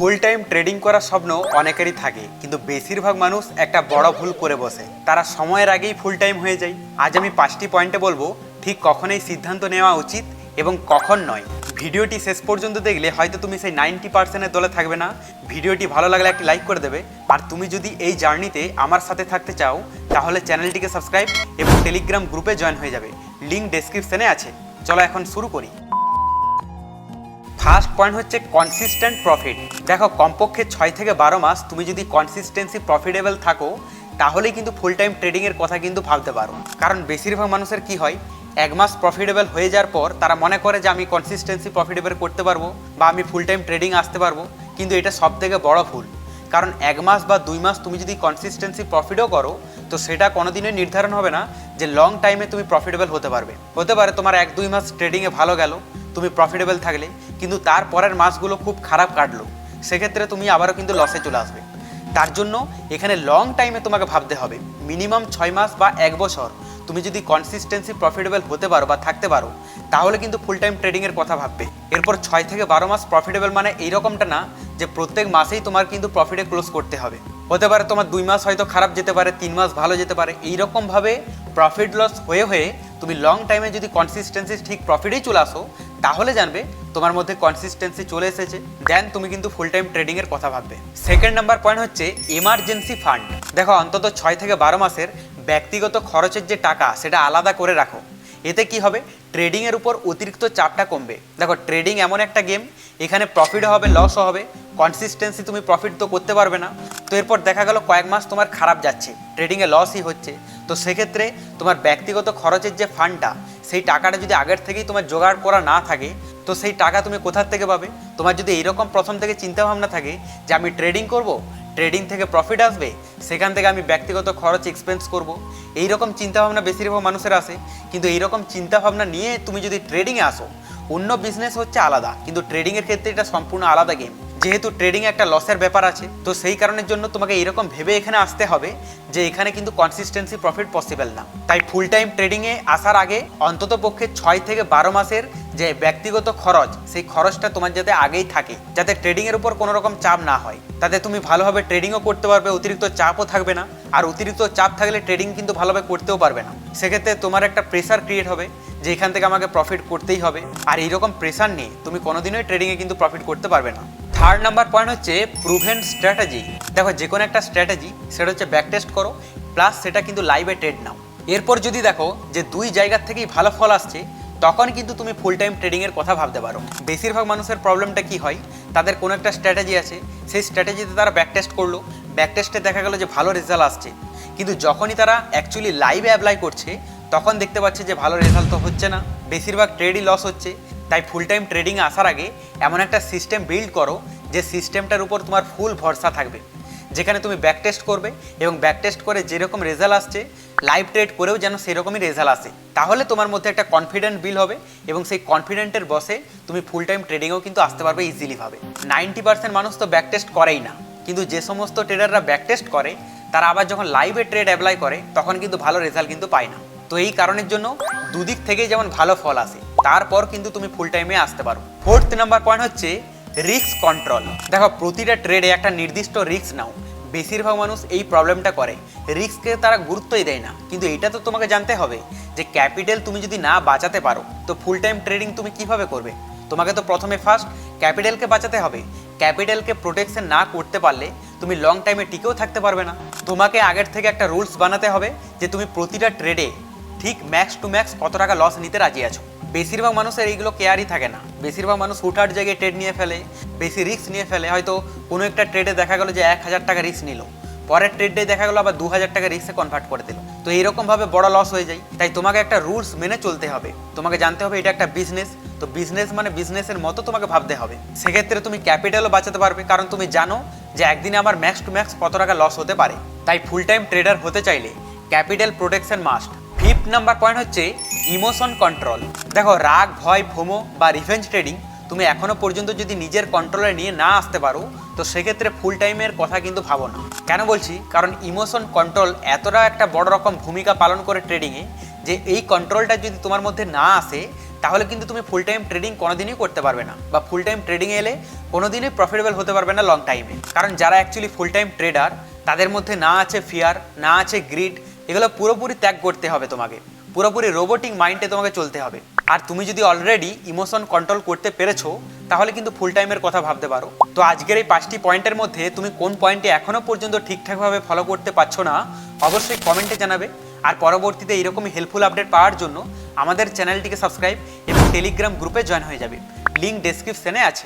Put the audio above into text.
Full time trading করার স্বপ্ন অনেকেরই থাকে, কিন্তু বেশিরভাগ মানুষ একটা বড় ভুল করে বসে। তারা সময়ের আগেই ফুল টাইম হয়ে যায়। আজ আমি 5টি পয়েন্টে বলবো ঠিক কখন এই সিদ্ধান্ত নেওয়া উচিত এবং কখন নয়। ভিডিওটি শেষ পর্যন্ত দেখলে হয়তো তুমি সেই 90%-এর দলে থাকবে না। ভিডিওটি ভালো লাগলে একটি লাইক করে দেবে। আর তুমি যদি এই জার্নিতে আমার সাথে থাকতে চাও তাহলে চ্যানেলটিকে সাবস্ক্রাইব এবং টেলিগ্রাম গ্রুপে জয়েন হয়ে যাবে, লিঙ্ক ডেসক্রিপশনে আছে। চলো এখন শুরু করি। ফার্স্ট পয়েন্ট হচ্ছে কনসিস্টেন্ট প্রফিট। দেখো, কমপক্ষে 6 থেকে 12 মাস তুমি যদি কনসিস্টেন্সি প্রফিটেবল থাকো তাহলেই কিন্তু ফুল টাইম ট্রেডিংয়ের কথা কিন্তু ভাবতে পারো। কারণ বেশিরভাগ মানুষের কি হয়, 1 মাস প্রফিটেবল হয়ে যাওয়ার পর তারা মনে করে যে আমি কনসিস্টেন্সি প্রফিটেবল করতে পারবো বা আমি ফুল টাইম ট্রেডিং আসতে পারবো, কিন্তু এটা সব থেকে বড় ভুল। কারণ 1 মাস বা 2 মাস তুমি যদি কনসিস্টেন্সি প্রফিটও করো তো সেটা কোনোদিনই নির্ধারণ হবে না যে লং টাইমে তুমি প্রফিটেবল হতে পারবে। হতে পারে তোমার 1-2 মাস ট্রেডিংয়ে ভালো গেল, তুমি প্রফিটেবল থাকলে, কিন্তু তার পরের মাসগুলো খুব খারাপ কাটলো, সেক্ষেত্রে তুমি আবারও কিন্তু লসে চলে আসবে। তার জন্য এখানে লং টাইমে তোমাকে ভাবতে হবে। মিনিমাম 6 মাস বা 1 বছর তুমি যদি কনসিস্টেন্সি প্রফিটেবল হতে পারো বা থাকতে পারো তাহলে কিন্তু ফুল টাইম ট্রেডিংয়ের কথা ভাববে। এরপর 6 থেকে 12 মাস প্রফিটেবল মানে এইরকমটা না যে প্রত্যেক মাসেই তোমার কিন্তু প্রফিটে ক্লোজ করতে হবে। হতে পারে তোমার 2 মাস হয়তো খারাপ যেতে পারে, 3 মাস ভালো যেতে পারে। এইরকমভাবে প্রফিট লস হয়ে হয়ে তুমি লং টাইমে যদি কনসিস্টেন্সি ঠিক প্রফিটেই চলে আসো তাহলে জানবে তোমার মধ্যে কনসিস্টেন্সি চলে এসেছে, দেন তুমি কিন্তু ফুল টাইম ট্রেডিংয়ের কথা ভাববে। সেকেন্ড নাম্বার পয়েন্ট হচ্ছে এমার্জেন্সি ফান্ড। দেখো, অন্তত 6 থেকে 12 মাসের ব্যক্তিগত খরচের যে টাকা সেটা আলাদা করে রাখো। এতে কি হবে, ট্রেডিংয়ের উপর অতিরিক্ত চাপটা কমবে। দেখো, ট্রেডিং এমন একটা গেম, এখানে প্রফিটও হবে লসও হবে। কনসিস্টেন্সি তুমি প্রফিট তো করতে পারবে না। তো এরপর দেখা গেল কয়েক মাস তোমার খারাপ যাচ্ছে, ট্রেডিংয়ে লসই হচ্ছে, তো সেক্ষেত্রে তোমার ব্যক্তিগত খরচের যে ফান্ডটা সেই টাকাটা যদি আগের থেকেই তোমার জোগাড় করা না থাকে তো সেই টাকা তুমি কোথার থেকে পাবে? তোমার যদি এইরকম প্রথম থেকে চিন্তাভাবনা থাকে যে আমি ট্রেডিং করব, ট্রেডিং থেকে প্রফিট আসবে, সেখান থেকে আমি ব্যক্তিগত খরচ এক্সপেন্স করব, এইরকম চিন্তাভাবনা বেশিরভাগ মানুষের আসে। কিন্তু এইরকম চিন্তাভাবনা নিয়ে তুমি যদি ট্রেডিংয়ে আসো, অন্য বিজনেস হচ্ছে আলাদা, কিন্তু ট্রেডিংয়ের ক্ষেত্রে এটা সম্পূর্ণ আলাদা গেম। যেহেতু ট্রেডিংয়ে একটা লসের ব্যাপার আছে, তো সেই কারণের জন্য তোমাকে এইরকম ভেবে এখানে আসতে হবে যে এখানে কিন্তু কনসিস্টেন্সি প্রফিট পসিবল না। তাই ফুল টাইম ট্রেডিংয়ে আসার আগে অন্তত পক্ষে 6 থেকে 12 মাসের যে ব্যক্তিগত খরচ সেই খরচটা তোমার যাতে আগেই থাকে, যাতে ট্রেডিংয়ের উপর কোনো রকম চাপ না হয়। তাতে তুমি ভালোভাবে ট্রেডিংও করতে পারবে, অতিরিক্ত চাপও থাকবে না। আর অতিরিক্ত চাপ থাকলে ট্রেডিং কিন্তু ভালোভাবে করতেও পারবে না। সেক্ষেত্রে তোমার একটা প্রেসার ক্রিয়েট হবে যে এখান থেকে আমাকে প্রফিট করতেই হবে। আর এইরকম প্রেসার নিয়ে তুমি কোনোদিনই ট্রেডিংয়ে কিন্তু প্রফিট করতে পারবে না। থার্ড নাম্বার পয়েন্ট হচ্ছে প্রুভেন স্ট্র্যাটেজি। দেখো, যে কোনো একটা স্ট্র্যাটেজি সেটা হচ্ছে ব্যাক টেস্ট করো, প্লাস সেটা কিন্তু লাইভে ট্রেড নাও। এরপর যদি দেখো যে 2 জায়গার থেকেই ভালো ফল আসছে তখন কিন্তু তুমি ফুল টাইম ট্রেডিংয়ের কথা ভাবতে পারো। বেশিরভাগ মানুষের প্রবলেমটা কি হয়, তাদের কোনো একটা স্ট্র্যাটেজি আছে, সেই স্ট্র্যাটেজিতে তারা ব্যাক টেস্ট করলো, ব্যাক টেস্টে দেখা গেলো যে ভালো রেজাল্ট আসছে, কিন্তু যখনই তারা অ্যাকচুয়ালি লাইভে অ্যাপ্লাই করছে তখন দেখতে পাচ্ছে যে ভালো রেজাল্ট তো হচ্ছে না, বেশিরভাগ ট্রেডই লস হচ্ছে। তাই ফুল টাইম ট্রেডিংয়ে আসার আগে এমন একটা সিস্টেম বিল্ড করো যে সিস্টেমটার উপর তোমার ফুল ভরসা থাকবে, যেখানে তুমি ব্যাক টেস্ট করবে এবং ব্যাক টেস্ট করে যেরকম রেজাল্ট আসছে লাইভ ট্রেড করেও যেন সেরকমই রেজাল্ট আসে। তাহলে তোমার মধ্যে একটা কনফিডেন্ট বিল হবে এবং সেই কনফিডেন্টের বসে তুমি ফুল টাইম ট্রেডিংয়েও কিন্তু আসতে পারবে ইজিলি ভাবে। 90% মানুষ তো ব্যাক টেস্ট করেই না, কিন্তু যে সমস্ত ট্রেডাররা ব্যাক টেস্ট করে তারা আবার যখন লাইভে ট্রেড অ্যাপ্লাই করে তখন কিন্তু ভালো রেজাল্ট কিন্তু পায় না। তো এই কারণের জন্য দুদিক থেকেই যেমন ভালো ফল আসে, তারপর কিন্তু তুমি ফুল টাইমে আসতে পারো। ফোর্থ নাম্বার পয়েন্ট হচ্ছে রিস্ক কন্ট্রোল। দেখো, প্রতিটা ট্রেডে একটা নির্দিষ্ট রিস্ক নাও। বেশিরভাগ মানুষ এই প্রবলেমটা করে, রিস্ককে তারা গুরুত্বই দেয় না। কিন্তু এটা তো তোমাকে জানতে হবে যে ক্যাপিটাল তুমি যদি না বাঁচাতে পারো তো ফুল টাইম ট্রেডিং তুমি কিভাবে করবে? তোমাকে তো প্রথমে ফার্স্ট ক্যাপিটালকে বাঁচাতে হবে। ক্যাপিটালকে প্রোটেকশন না করতে পারলে তুমি লং টাইমে টিকেও থাকতে পারবে না। তোমাকে আগের থেকে একটা রুলস বানাতে হবে যে তুমি প্রতিটা ট্রেডে ঠিক ম্যাক্স টু ম্যাক্স কত টাকা লস নিতে রাজি আছো। বেশিরভাগ মানুষের এইগুলো কেয়ারই থাকে না। বেশিরভাগ মানুষ হুটহাট জায়গায় ট্রেড নিয়ে ফেলে, বেশি রিস্ক নিয়ে ফেলে। হয়তো কোনো একটা ট্রেডে দেখা গেলো যে 1000 টাকা রিস্ক নিল, পরের ট্রেডে দেখা গেলো আবার 2000 টাকা রিস্কে কনভার্ট করে দিল। তো এইরকমভাবে বড় লস হয়ে যায়। তাই তোমাকে একটা রুলস মেনে চলতে হবে। তোমাকে জানতে হবে এটা একটা বিজনেস, তো বিজনেস মানে বিজনেসের মতো তোমাকে ভাবতে হবে। সেক্ষেত্রে তুমি ক্যাপিটালও বাঁচাতে পারবে, কারণ তুমি জানো যে একদিনে আমার ম্যাক্স টু ম্যাক্স কত টাকা লস হতে পারে। তাই ফুল টাইম ট্রেডার হতে চাইলে capital protection must. Fifth number point হচ্ছে ইমোশন কন্ট্রোল। দেখো, রাগ, ভয়, ফোমো বা রিভেঞ্জ ট্রেডিং তুমি এখনো পর্যন্ত যদি নিজের কন্ট্রোলে নিয়ে না আসতে পারো তো সেক্ষেত্রে ফুল টাইমের কথা কিন্তু ভাবো না। কেন বলছি, কারণ ইমোশন কন্ট্রোল এতটা একটা বড় রকম ভূমিকা পালন করে ট্রেডিংয়ে যে এই কন্ট্রোলটা যদি তোমার মধ্যে না আসে তাহলে কিন্তু তুমি ফুল টাইম ট্রেডিং কোনোদিনই করতে পারবে না, বা ফুল টাইম ট্রেডিংয়ে এলে কোনোদিনই প্রফিটেবল হতে পারবে না লং টাইমে। কারণ যারা অ্যাকচুয়ালি ফুল টাইম ট্রেডার তাদের মধ্যে না আছে ফিয়ার, না আছে গ্রিড, এগুলো পুরোপুরি ত্যাগ করতে হবে তোমাকে, পুরোপুরি রোবোটিক মাইন্ডে তোমাকে চলতে হবে। আর তুমি যদি অলরেডি ইমোশন কন্ট্রোল করতে পেরেছো তাহলে কিন্তু ফুল টাইমের কথা ভাবতে পারো। তো আজকের এই 5টি পয়েন্টের মধ্যে তুমি কোন পয়েন্টটি এখনও পর্যন্ত ঠিকঠাকভাবে ফলো করতে পারছো না অবশ্যই কমেন্টে জানাবে। আর পরবর্তীতে এরকমই হেল্পফুল আপডেট পাওয়ার জন্য আমাদের চ্যানেলটিকে সাবস্ক্রাইব এবং টেলিগ্রাম গ্রুপে জয়েন হয়ে যাবে, লিঙ্ক ডেসক্রিপশনে আছে।